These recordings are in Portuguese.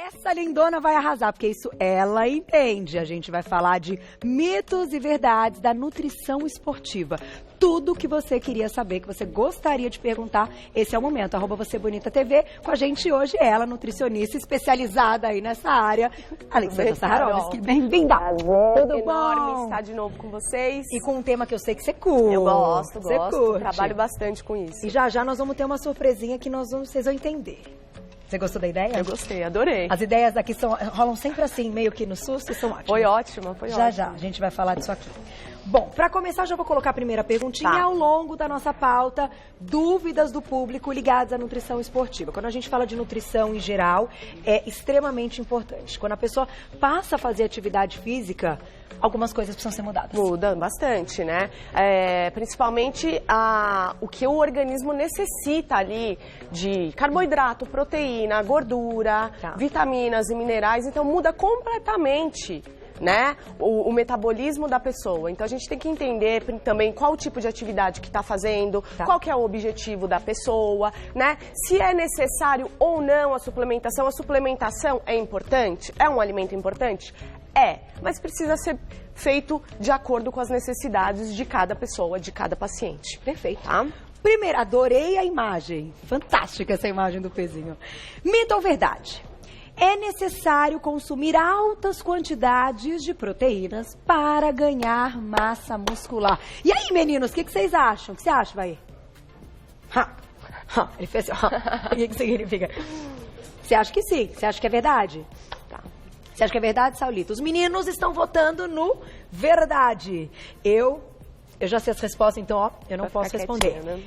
Essa lindona vai arrasar, porque isso ela entende. A gente vai falar de mitos e verdades da nutrição esportiva. Tudo que você queria saber, que você gostaria de perguntar, esse é o momento. @VocêBonitaTV, com a gente hoje ela, nutricionista especializada aí nessa área, Alexandra Saharovski. Bem-vinda! Tudo bom? Estar de novo com vocês. E com um tema que eu sei que você curte. Eu gosto. Curte. Trabalho bastante com isso. E já nós vamos ter uma surpresinha que vocês vão entender. Você gostou da ideia? Eu gostei, adorei. As ideias aqui rolam sempre assim, meio que no susto, e são ótimas. Foi ótima. Já, a gente vai falar disso aqui. Bom, para começar, já vou colocar a primeira perguntinha ao longo da nossa pauta, dúvidas do público ligadas à nutrição esportiva. Quando a gente fala de nutrição em geral, é extremamente importante. Quando a pessoa passa a fazer atividade física, algumas coisas precisam ser mudadas. Muda bastante, né? Principalmente o que o organismo necessita ali de carboidrato, proteína, gordura, vitaminas e minerais. Então muda completamente, né, o metabolismo da pessoa. Então a gente tem que entender também qual o tipo de atividade que está fazendo, qual que é o objetivo da pessoa, né? Se é necessário ou não a suplementação. A suplementação é importante? É um alimento importante? É, mas precisa ser feito de acordo com as necessidades de cada pessoa, de cada paciente. Perfeito. Tá? Primeiro, adorei a imagem. Fantástica essa imagem do pezinho. Mito ou verdade? É necessário consumir altas quantidades de proteínas para ganhar massa muscular. E aí, meninos, o que vocês acham? O que você acha, vai? Ele fez assim, o que significa? Você acha que sim? Você acha que é verdade? Tá. Você acha que é verdade, Saulito? Os meninos estão votando no verdade. Eu já sei as respostas, então, ó, eu não posso responder. Né?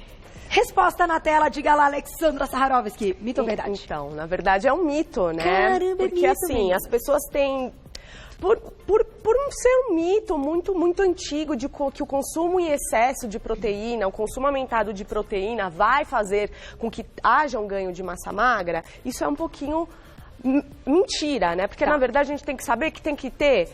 Resposta na tela, diga lá, Alexandra Saharovski. Mito ou verdade? Então, na verdade é um mito, né? Caramba, porque mito assim, mesmo. as pessoas têm... Por ser um mito muito antigo de que o consumo em excesso de proteína, o consumo aumentado de proteína vai fazer com que haja um ganho de massa magra, isso é um pouquinho mentira, né? Porque na verdade a gente tem que saber que tem que ter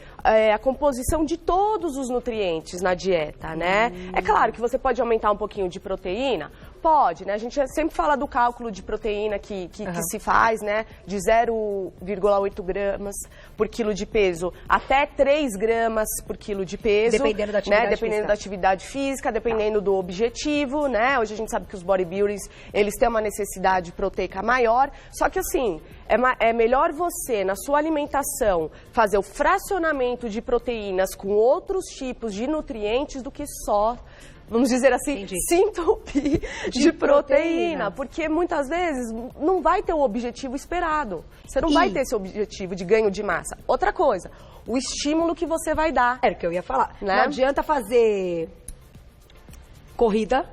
a composição de todos os nutrientes na dieta, né? É claro que você pode aumentar um pouquinho de proteína, pode, né? A gente sempre fala do cálculo de proteína que se faz, né? De 0,8 gramas por quilo de peso até 3 gramas por quilo de peso. Dependendo da atividade física. Dependendo da atividade física, dependendo do objetivo, né? Hoje a gente sabe que os bodybuilders, eles têm uma necessidade proteica maior, só que assim, é melhor você, na sua alimentação, fazer o fracionamento de proteínas com outros tipos de nutrientes do que só, vamos dizer assim, se entupir de proteína. Porque muitas vezes não vai ter o objetivo esperado. Você não vai ter esse objetivo de ganho de massa. Outra coisa, o estímulo que você vai dar. Era o que eu ia falar. Né? Não adianta fazer corrida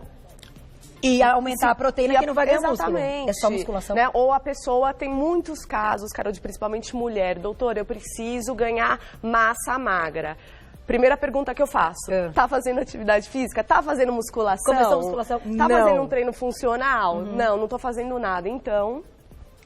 e aumentar a proteína que não vai ganhar músculo. É só musculação. Né? Ou a pessoa tem muitos casos, Carol, principalmente mulher. Doutora, eu preciso ganhar massa magra. Primeira pergunta que eu faço. Tá fazendo atividade física? Tá fazendo musculação? Começou a musculação? Tá fazendo um treino funcional? Não tô fazendo nada. Então...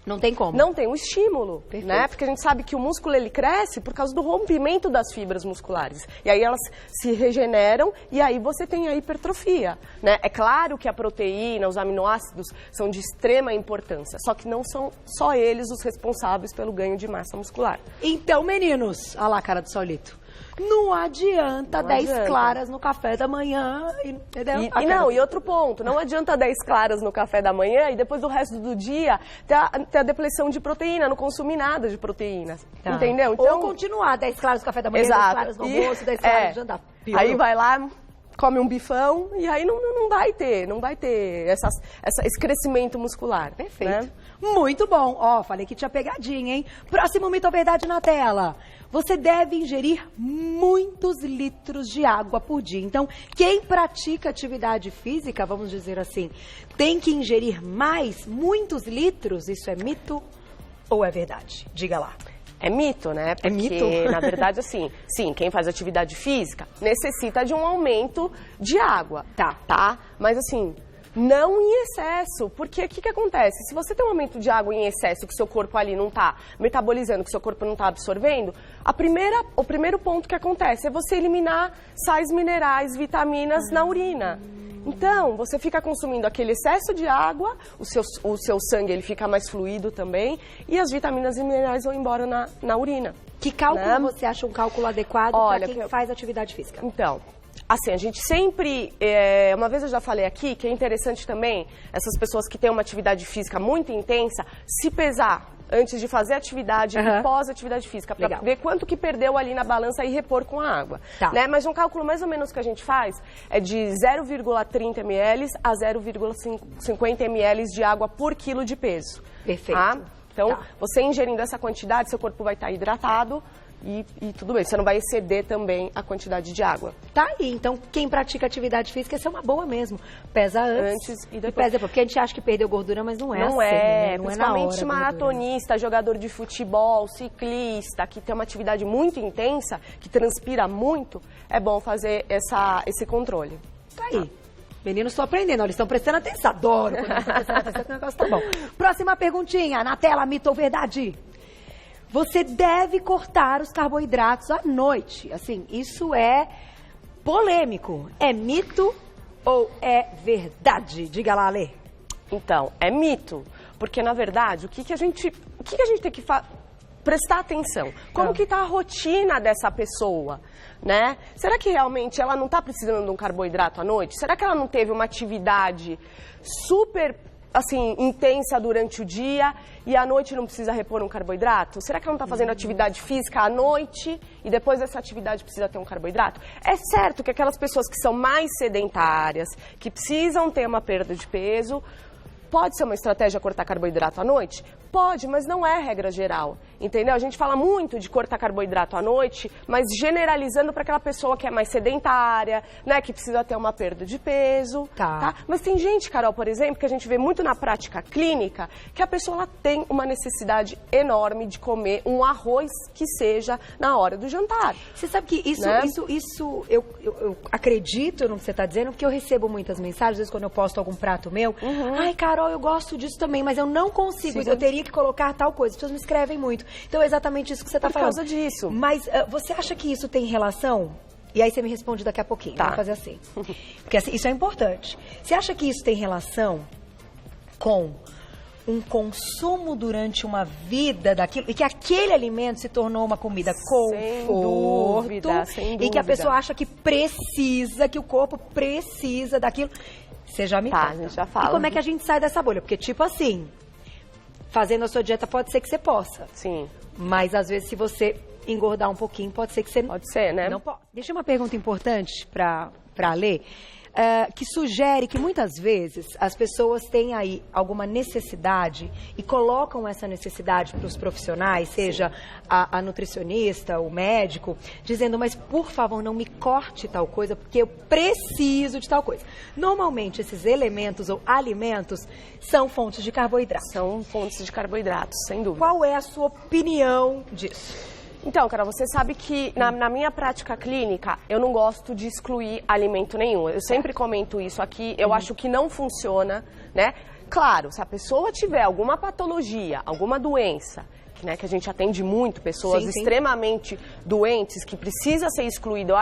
não tem como. Não tem um estímulo, né? Porque a gente sabe que o músculo, ele cresce por causa do rompimento das fibras musculares. E aí elas se regeneram e aí você tem a hipertrofia, né? É claro que a proteína, os aminoácidos são de extrema importância, só que não são só eles os responsáveis pelo ganho de massa muscular. Então, meninos, olha lá a cara do Saulito. Não adianta 10 claras no café da manhã, entendeu? E outro ponto, não adianta 10 claras no café da manhã e depois do resto do dia ter a depleção de proteína, não consumir nada de proteína, entendeu? Então, ou continuar 10 claras no café da manhã, 10 claras no almoço, 10 claras no jantar. Aí vai lá, come um bifão e aí não vai ter esse crescimento muscular. Perfeito. Né? Muito bom. Ó, falei que tinha pegadinha, hein? Próximo mito ou verdade na tela. Você deve ingerir muitos litros de água por dia. Então, quem pratica atividade física, vamos dizer assim, tem que ingerir muitos litros? Isso é mito ou é verdade? Diga lá. É mito, né? Porque, mito? Na verdade, assim, sim, quem faz atividade física necessita de um aumento de água, tá? Mas, assim, não em excesso, porque o que acontece? Se você tem um aumento de água em excesso, que seu corpo ali não está metabolizando, que seu corpo não está absorvendo, o primeiro ponto que acontece é você eliminar sais minerais, vitaminas na urina. Então, você fica consumindo aquele excesso de água, o seu sangue ele fica mais fluido também, e as vitaminas e minerais vão embora na urina. Que cálculo você acha um cálculo adequado para quem faz atividade física? Então, assim, a gente sempre, uma vez eu já falei aqui, que é interessante também, essas pessoas que têm uma atividade física muito intensa, se pesar antes de fazer atividade e pós-atividade física, para ver quanto que perdeu ali na balança e repor com a água. Tá. Né? Mas um cálculo mais ou menos que a gente faz é de 0,30 ml a 0,50 ml de água por quilo de peso. Perfeito. Tá? Então, você ingerindo essa quantidade, seu corpo vai estar hidratado, e tudo bem, você não vai exceder também a quantidade de água. Tá aí, então quem pratica atividade física, essa é uma boa mesmo. Pesa antes e depois. Pesa depois, porque a gente acha que perdeu gordura, mas não é assim. Não é, principalmente maratonista, jogador de futebol, ciclista, que tem uma atividade muito intensa, que transpira muito, é bom fazer esse controle. Tá aí. Meninos estão aprendendo, eles estão prestando atenção. Adoro quando eles estão prestando atenção, que o negócio tá bom. Próxima perguntinha, na tela, mito ou verdade? Você deve cortar os carboidratos à noite. Assim, isso é polêmico. É mito ou é verdade? Diga lá, Lê. Então, é mito. Porque, na verdade, o que a gente tem que prestar atenção? Como que está a rotina dessa pessoa? Né? Será que realmente ela não está precisando de um carboidrato à noite? Será que ela não teve uma atividade super assim, intensa durante o dia e à noite não precisa repor um carboidrato? Será que ela não está fazendo atividade física à noite e depois dessa atividade precisa ter um carboidrato? É certo que aquelas pessoas que são mais sedentárias, que precisam ter uma perda de peso, pode ser uma estratégia cortar carboidrato à noite? Pode, mas não é regra geral, entendeu? A gente fala muito de cortar carboidrato à noite, mas generalizando para aquela pessoa que é mais sedentária, né, que precisa ter uma perda de peso, tá? Mas tem gente, Carol, por exemplo, que a gente vê muito na prática clínica, que a pessoa ela tem uma necessidade enorme de comer um arroz que seja na hora do jantar. Você sabe que isso eu acredito no que você está dizendo, porque eu recebo muitas mensagens, às vezes quando eu posto algum prato meu, ai, Carol, eu gosto disso também, mas eu não consigo, eu teria que colocar tal coisa. As pessoas me escrevem muito. Então é exatamente isso que você está falando. Por causa disso. Mas você acha que isso tem relação? E aí você me responde daqui a pouquinho. Vamos fazer assim. Porque assim, isso é importante. Você acha que isso tem relação com um consumo durante uma vida daquilo, e que aquele alimento se tornou uma comida conforto, sem dúvida. E que a pessoa acha que precisa, que o corpo precisa daquilo? Você já me conta. A gente já fala. E como é que a gente sai dessa bolha? Porque, tipo assim, fazendo a sua dieta pode ser que você possa. Sim. Mas, às vezes, se você engordar um pouquinho, pode ser que você... Pode ser, né? Não pode. Deixa uma pergunta importante para Lê, que sugere que, muitas vezes, as pessoas têm aí alguma necessidade e colocam essa necessidade para os profissionais, seja a nutricionista, o médico, dizendo, mas, por favor, não me corte tal coisa, porque eu preciso de tal coisa. Normalmente, esses elementos ou alimentos são fontes de carboidratos. São fontes de carboidratos, sem dúvida. Qual é a sua opinião disso? Então, Carol, você sabe que na minha prática clínica, eu não gosto de excluir alimento nenhum. Eu sempre comento isso aqui, eu acho que não funciona, né? Claro, se a pessoa tiver alguma patologia, alguma doença, que a gente atende muito, pessoas extremamente doentes, que precisa ser excluído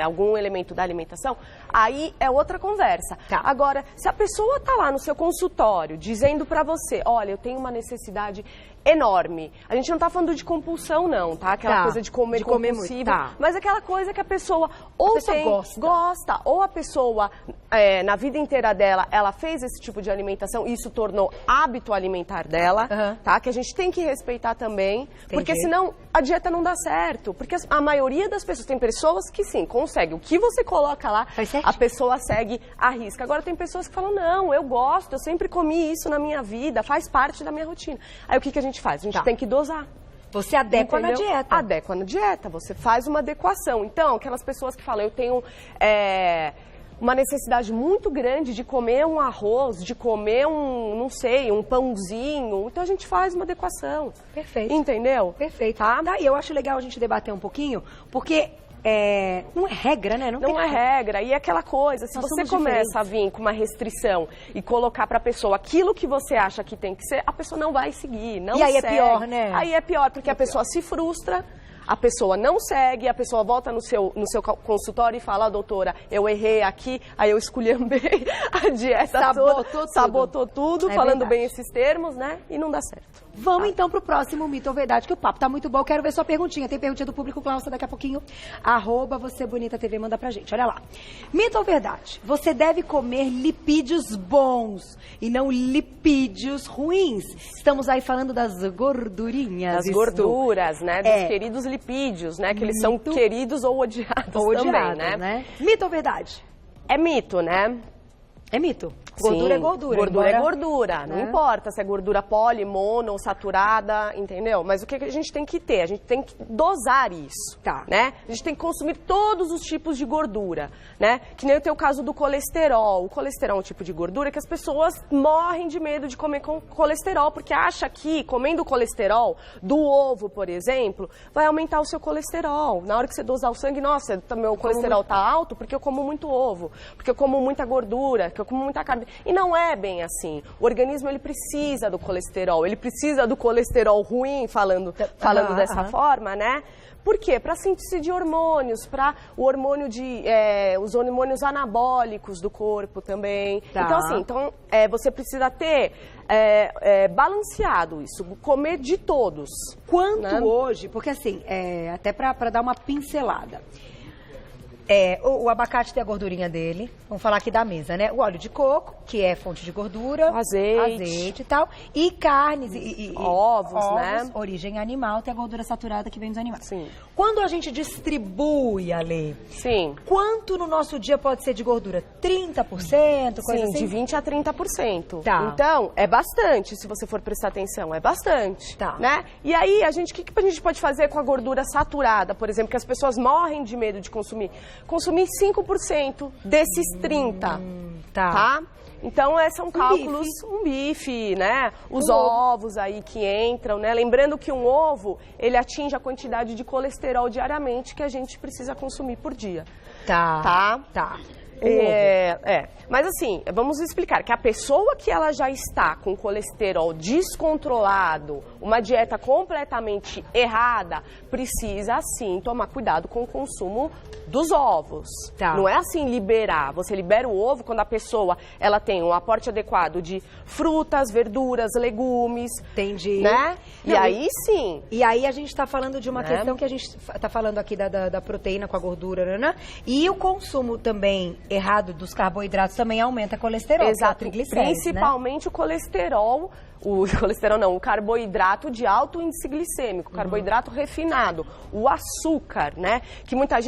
algum elemento da alimentação, aí é outra conversa. Agora, se a pessoa está lá no seu consultório, dizendo para você, olha, eu tenho uma necessidade enorme. A gente não está falando de compulsão, não, tá? Aquela coisa de comer compulsivo, mas aquela coisa que a pessoa gosta, ou a pessoa, na vida inteira dela, ela fez esse tipo de alimentação e isso tornou hábito alimentar dela, tá? Que a gente tem que respeitar também, porque senão a dieta não dá certo. Porque a maioria das pessoas, tem pessoas que sim, conseguem. O que você coloca lá, a pessoa segue a risca. Agora tem pessoas que falam, não, eu gosto, eu sempre comi isso na minha vida, faz parte da minha rotina. Aí o que a gente faz? A gente tem que dosar. Você adequa na dieta. Adequa na dieta, você faz uma adequação. Então, aquelas pessoas que falam, eu tenho uma necessidade muito grande de comer um arroz, de comer um pãozinho, então a gente faz uma adequação. Perfeito. Entendeu? Perfeito. E eu acho legal a gente debater um pouquinho, porque... não é regra, né? Não é regra. E aquela coisa, se você começa a vir com uma restrição e colocar para a pessoa aquilo que você acha que tem que ser, a pessoa não vai seguir, não segue. E aí é pior, né? Aí é pior, porque a pessoa se frustra, a pessoa não segue, a pessoa volta no seu consultório e fala, doutora, eu errei aqui, aí eu esculhambei a dieta sabotou tudo, falando verdade. bem esses termos, né? E não dá certo. Vamos então pro próximo mito ou verdade, que o papo tá muito bom. Quero ver sua perguntinha. Tem perguntinha do público, Cláudia, daqui a pouquinho. @VocêBonitaTV, manda pra gente. Olha lá. Mito ou verdade? Você deve comer lipídios bons e não lipídios ruins. Estamos aí falando das gordurinhas. Das gorduras, né? Dos queridos lipídios, né? Que eles são queridos ou odiados também, né? Mito ou verdade? É mito, né? É mito. Gordura é gordura. Gordura é gordura. Não importa se é gordura poli, mono ou saturada, entendeu? Mas o que a gente tem que ter? A gente tem que dosar isso, né? A gente tem que consumir todos os tipos de gordura, né? Que nem o teu caso do colesterol. O colesterol é um tipo de gordura que as pessoas morrem de medo de comer com colesterol, porque acha que comendo colesterol do ovo, por exemplo, vai aumentar o seu colesterol. Na hora que você dosar o sangue, nossa, meu colesterol tá alto porque eu como muito ovo, porque eu como muita gordura, porque eu como muita carne. E não é bem assim. O organismo, ele precisa do colesterol. Ele precisa do colesterol ruim, falando dessa forma, né? Por quê? Para a síntese de hormônios, para o hormônio os hormônios anabólicos do corpo também. Então, assim, você precisa ter balanceado isso, comer de todos. Quanto hoje, porque assim, até para dar uma pincelada. O abacate tem a gordurinha dele, vamos falar aqui da mesa, né? O óleo de coco, que é fonte de gordura, azeite e tal, e carnes e ovos, né? Origem animal, tem a gordura saturada que vem dos animais. Sim. Quando a gente distribui, Ale, quanto no nosso dia pode ser de gordura? 30%? Coisa assim? De 20% a 30%. Tá. Então, é bastante, se você for prestar atenção, é bastante, né? E aí, o que a gente pode fazer com a gordura saturada, por exemplo, que as pessoas morrem de medo de consumir? Consumir 5% desses 30%, tá? Então, esses são cálculos, um bife, né? Os ovos aí que entram, né? Lembrando que um ovo, ele atinge a quantidade de colesterol diariamente que a gente precisa consumir por dia. Tá. Mas assim, vamos explicar que a pessoa que ela já está com colesterol descontrolado, uma dieta completamente errada, precisa sim tomar cuidado com o consumo dos ovos. Não é assim liberar. Você libera o ovo quando a pessoa ela tem um aporte adequado de frutas, verduras, legumes. Entendi. Né? E aí sim. E aí a gente está falando de uma questão que a gente está falando aqui da proteína com a gordura, né? E o consumo também errado dos carboidratos também aumenta colesterol. Exato. Principalmente, né? O carboidrato de alto índice glicêmico, carboidrato refinado, o açúcar, né? Que muitas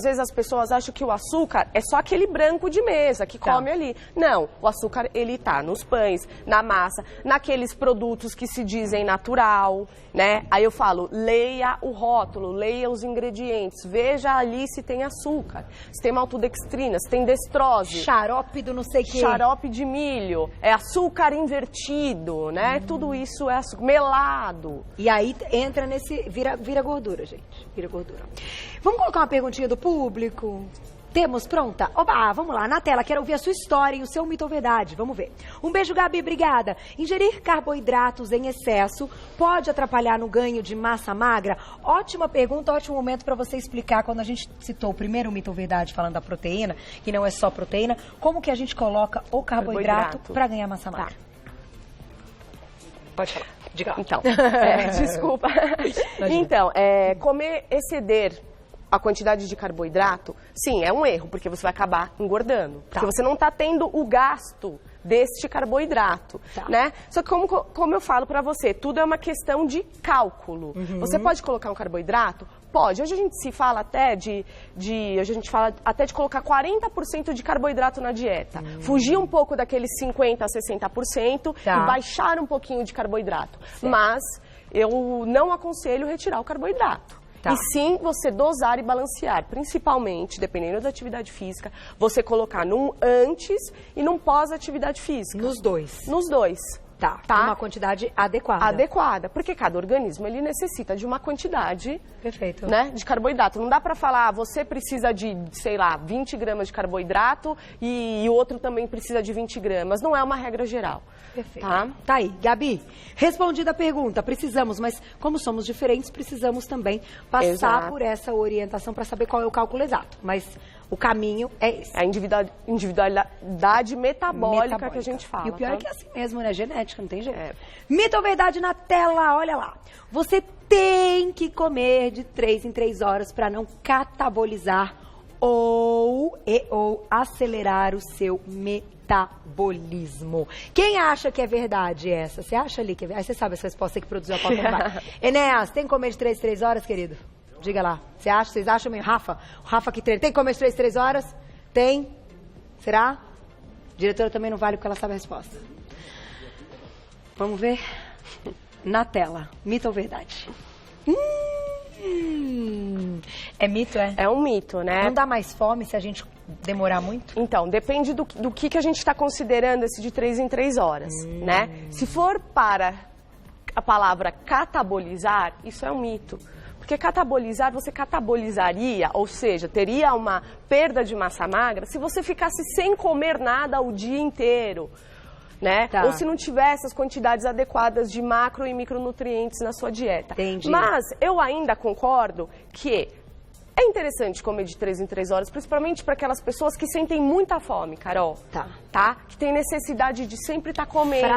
vezes as pessoas acham que o açúcar é só aquele branco de mesa que come ali. Não, o açúcar ele tá nos pães, na massa, naqueles produtos que se dizem natural, né? Aí eu falo, leia o rótulo, leia os ingredientes, veja ali se tem açúcar, se tem maltodextrina, se tem destrose. Xarope do não sei o quê. Xarope de milho, açúcar invertido. Né? Tudo isso é melado. E aí entra vira gordura, gente. Vira gordura. Vamos colocar uma perguntinha do público? Temos pronta? Oba, vamos lá, na tela, quero ouvir a sua história e o seu mito ou verdade. Vamos ver. Um beijo, Gabi, obrigada. Ingerir carboidratos em excesso pode atrapalhar no ganho de massa magra? Ótima pergunta, ótimo momento para você explicar, quando a gente citou o primeiro mito ou verdade, falando da proteína, que não é só proteína, como que a gente coloca o carboidrato para ganhar massa magra? Pode falar. Diga. Então, desculpa. Então, exceder a quantidade de carboidrato, sim, é um erro, porque você vai acabar engordando. Porque você não está tendo o gasto deste carboidrato, né? Só que como eu falo para você, tudo é uma questão de cálculo. Você pode colocar um carboidrato? Pode. Hoje a gente fala até de colocar 40% de carboidrato na dieta. Fugir um pouco daqueles 50% a 60% e baixar um pouquinho de carboidrato. Mas eu não aconselho retirar o carboidrato. E sim, você dosar e balancear, principalmente, dependendo da atividade física, você colocar num antes e num pós-atividade física. Nos dois. Nos dois. Tá, uma quantidade adequada. Adequada, porque cada organismo ele necessita de uma quantidade, perfeito, né, de carboidrato. Não dá para falar, você precisa de, sei lá, 20 gramas de carboidrato e o outro também precisa de 20 gramas. Não é uma regra geral. Perfeito. Tá aí, Gabi, respondida a pergunta, precisamos, mas como somos diferentes, precisamos também passar por essa orientação para saber qual é o cálculo exato. Mas o caminho é esse. É a individualidade metabólica que a gente fala. E o pior é que é assim mesmo, né? Genética, não tem jeito. Mito ou verdade na tela? Olha lá. Você tem que comer de 3 em 3 horas para não catabolizar ou acelerar o seu metabolismo. Quem acha que é verdade essa? Você acha ali que é verdade? Aí você sabe essa resposta que produziu a pauta. Enéas, tem que comer de 3 em 3 horas, querido? Diga lá. Vocês acham mesmo? Rafa? O Rafa que treina. Tem que comer de 3 em 3 horas? Tem? Será? A diretora também não vale porque ela sabe a resposta. Vamos ver? Na tela. Mito ou verdade? É mito, é? É um mito, né? Não dá mais fome se a gente demorar muito? Então, depende do que a gente está considerando esse de 3 em 3 horas, né? Se for para a palavra catabolizar, isso é um mito. Porque catabolizar, você catabolizaria, ou seja, teria uma perda de massa magra se você ficasse sem comer nada o dia inteiro, né? Ou se não tivesse as quantidades adequadas de macro e micronutrientes na sua dieta. Entendi. Mas eu ainda concordo que é interessante comer de 3 em 3 horas, principalmente para aquelas pessoas que sentem muita fome, Carol. Tá? Que tem necessidade de sempre estar comendo.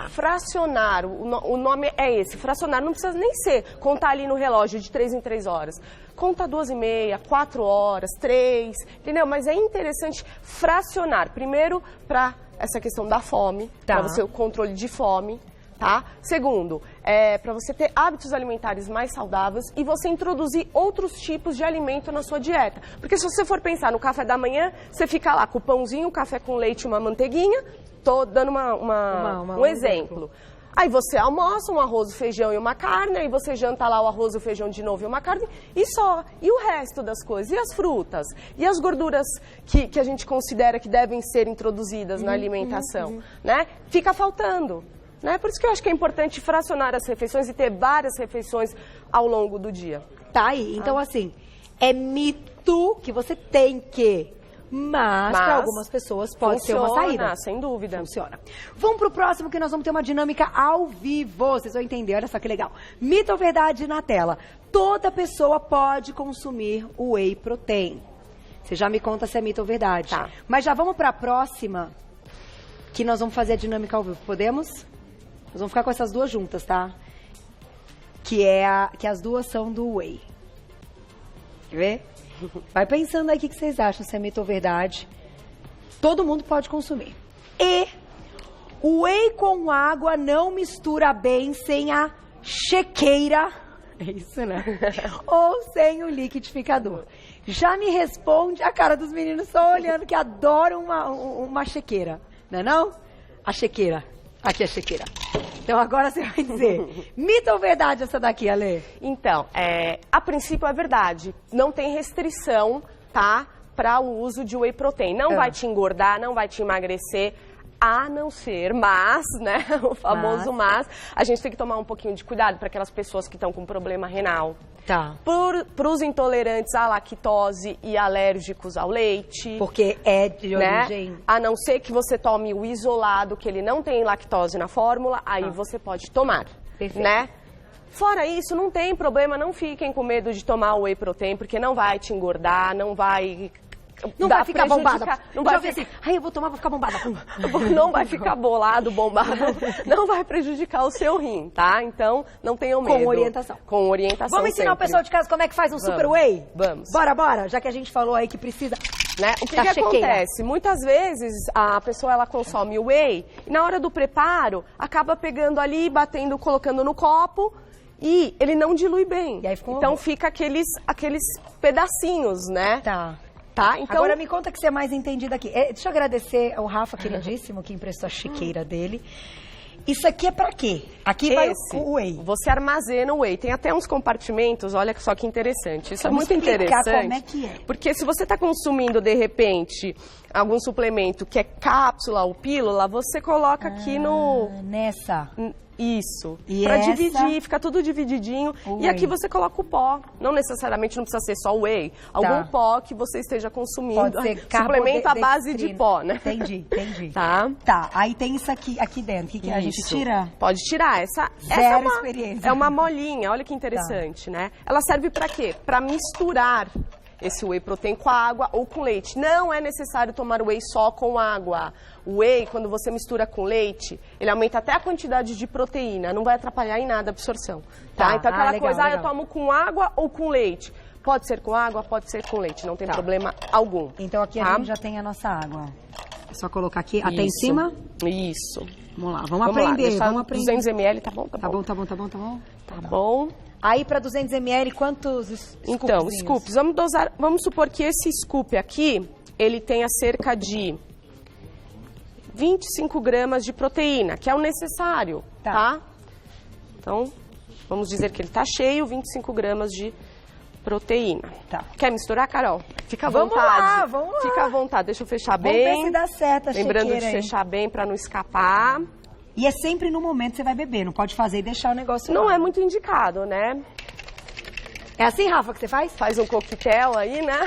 Fracionar. O nome é esse, fracionar. Não precisa nem ser contar ali no relógio de 3 em 3 horas. Conta 2,5, 4 horas, 3, entendeu? Mas é interessante fracionar. Primeiro, para essa questão da fome, para você o controle de fome. Tá? Segundo, para você ter hábitos alimentares mais saudáveis e você introduzir outros tipos de alimento na sua dieta. Porque se você for pensar no café da manhã, você fica lá com o pãozinho, café com leite e uma manteiguinha, tô dando um exemplo. Aí você almoça um arroz, feijão e uma carne, aí você janta lá o arroz, o feijão de novo e uma carne, e só. E o resto das coisas? E as frutas? E as gorduras que a gente considera que devem ser introduzidas na alimentação? Né? Fica faltando. Né? Por isso que eu acho que é importante fracionar as refeições e ter várias refeições ao longo do dia. Tá aí. Então, assim, é mito que você tem que... Mas para algumas pessoas pode ser uma saída. Sem dúvida. Funciona. Vamos pro próximo que nós vamos ter uma dinâmica ao vivo. Vocês vão entender, olha só que legal. Mito ou verdade na tela? Toda pessoa pode consumir o whey protein. Você já me conta se é mito ou verdade. Tá. Mas já vamos para a próxima, que nós vamos fazer a dinâmica ao vivo. Podemos? Nós vamos ficar com essas duas juntas, tá? Que as duas são do whey. Quer ver? Vai pensando aí o que vocês acham, se é mito ou verdade. Todo mundo pode consumir. E o whey com água não mistura bem sem a chequeira. É isso, né? Ou sem o liquidificador. Já me responde a cara dos meninos só olhando que adoram uma chequeira. Não é não? A chequeira. Aqui é a chequeira. Então agora você vai dizer, mito ou verdade essa daqui, Ale? Então, a princípio é verdade. Não tem restrição, tá? Para o uso de whey protein. Não vai te engordar, não vai te emagrecer. A não ser, mas, né, o famoso mas, a gente tem que tomar um pouquinho de cuidado para aquelas pessoas que estão com problema renal. Tá. Para os intolerantes à lactose e alérgicos ao leite. Porque é de origem... Né? A não ser que você tome o isolado, que ele não tem lactose na fórmula, aí você pode tomar. Perfeito. Né? Fora isso, não tem problema, não fiquem com medo de tomar o whey protein, porque não vai te engordar, não vai... Não vai ficar bombada. Não vai ficar assim, ai, eu vou tomar, vou ficar bombada. Não vai ficar bolado, bombado. Não vai prejudicar o seu rim, tá? Então, não tenham medo. Com orientação. Com orientação. Vamos ensinar o pessoal de casa como é que faz um super whey? Vamos. Bora. Já que a gente falou aí que precisa... Né? O que acontece? Muitas vezes a pessoa ela consome o whey e na hora do preparo acaba pegando ali, batendo, colocando no copo e ele não dilui bem. E aí então fica aqueles pedacinhos, né? Tá, então... Agora me conta que você é mais entendida aqui. Deixa eu agradecer ao Rafa, queridíssimo, que emprestou a chiqueira dele. Isso aqui é pra quê? Aqui vai o whey. Você armazena o whey. Tem até uns compartimentos, olha só que interessante. Isso Vamos é muito explicar interessante. como é que é. Porque se você está consumindo, de repente, algum suplemento que é cápsula ou pílula, você coloca aqui no... Nessa. Isso. E pra essa? dividir, fica tudo divididinho. O E whey. aqui você coloca o pó. Não necessariamente, não precisa ser só o whey. Algum pó que você esteja consumindo. Pode ser suplemento à base de carbodextrina. pó, né? Entendi. Tá? Tá, aí tem isso aqui dentro. O que a gente Isso. tira? Pode tirar. Essa Zero é uma, experiência. é uma molinha, olha que interessante, né? Ela serve para quê? Para misturar esse whey protein com a água ou com leite. Não é necessário tomar whey só com água. O whey, quando você mistura com leite, ele aumenta até a quantidade de proteína, não vai atrapalhar em nada a absorção. Tá? Então aquela legal, coisa, legal. eu tomo com água ou com leite. Pode ser com água, pode ser com leite, não tem problema algum. Então aqui tá? a gente já tem a nossa água. É só colocar aqui até em Isso. cima. Isso. Vamos lá, vamos aprender. Lá, Vamos aprender. 200 ml, tá bom? Tá bom. Tá bom. Aí para 200 ml, quantos Então, scoopzinhos? scoops, vamos supor que esse scoop aqui, ele tenha cerca de 25 gramas de proteína, que é o necessário, tá? Então, vamos dizer que ele tá cheio, 25 gramas de proteína. Tá. Quer misturar, Carol? Fica à Vamos vontade. lá. Fica à vontade, deixa eu fechar Vamos bem. ver se dá certo a Lembrando de chequeira aí. fechar bem para não escapar. E é sempre no momento que você vai beber, não pode fazer e deixar o negócio Não lá. é muito indicado, né? É assim, Rafa, que você faz? Faz um coquetel aí, né?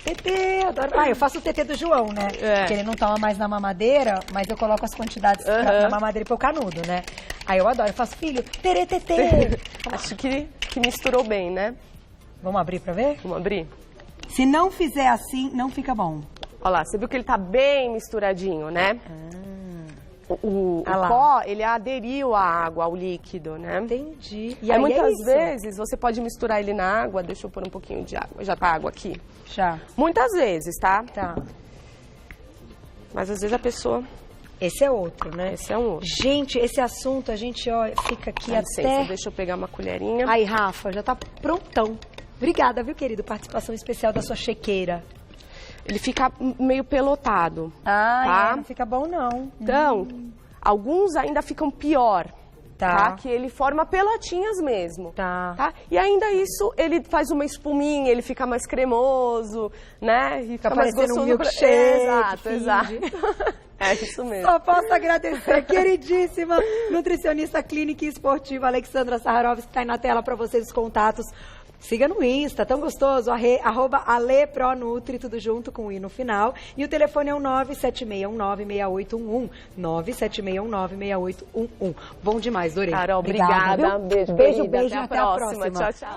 TT, adoro. Ah, eu faço o TT do João, né? É. Porque ele não toma mais na mamadeira, mas eu coloco as quantidades na mamadeira pro canudo, né? Aí eu adoro, eu faço, filho, terê, TT. Acho que misturou bem, né? Vamos abrir pra ver? Vamos abrir? Se não fizer assim, não fica bom. Olha lá, você viu que ele tá bem misturadinho, né? O lá. pó, ele aderiu à água, ao líquido, né? Entendi. E aí, muitas vezes, você pode misturar ele na água. Deixa eu pôr um pouquinho de água. Já tá água aqui. Já. Muitas vezes, tá? Tá. Mas às vezes a pessoa... Esse é outro, né? Esse é um outro. Gente, esse assunto, a gente, ó, fica aqui Dá até... licença, deixa eu pegar uma colherinha. Aí, Rafa, já tá prontão. Obrigada, viu, querido? Participação especial da sua chequeira. Ele fica meio pelotado. Ah, não fica bom, não. Então, alguns ainda ficam pior. Tá. Que ele forma pelotinhas mesmo. Tá. E ainda isso, ele faz uma espuminha, ele fica mais cremoso, né? E fica mais parecendo um gostoso. milkshake, Exato. finge. É isso mesmo. Só posso agradecer, queridíssima nutricionista clínica e esportiva Alexandra Saharovski, que está aí na tela para vocês os contatos. Siga no Insta, tão gostoso, @alepronutri, tudo junto com o i no final. E o telefone é o 976196811, 976196811. Bom demais, adorei. Carol, Obrigada, obrigada. viu? Beijo, Beijo, querida. beijo, Até a próxima. Tchau, tchau.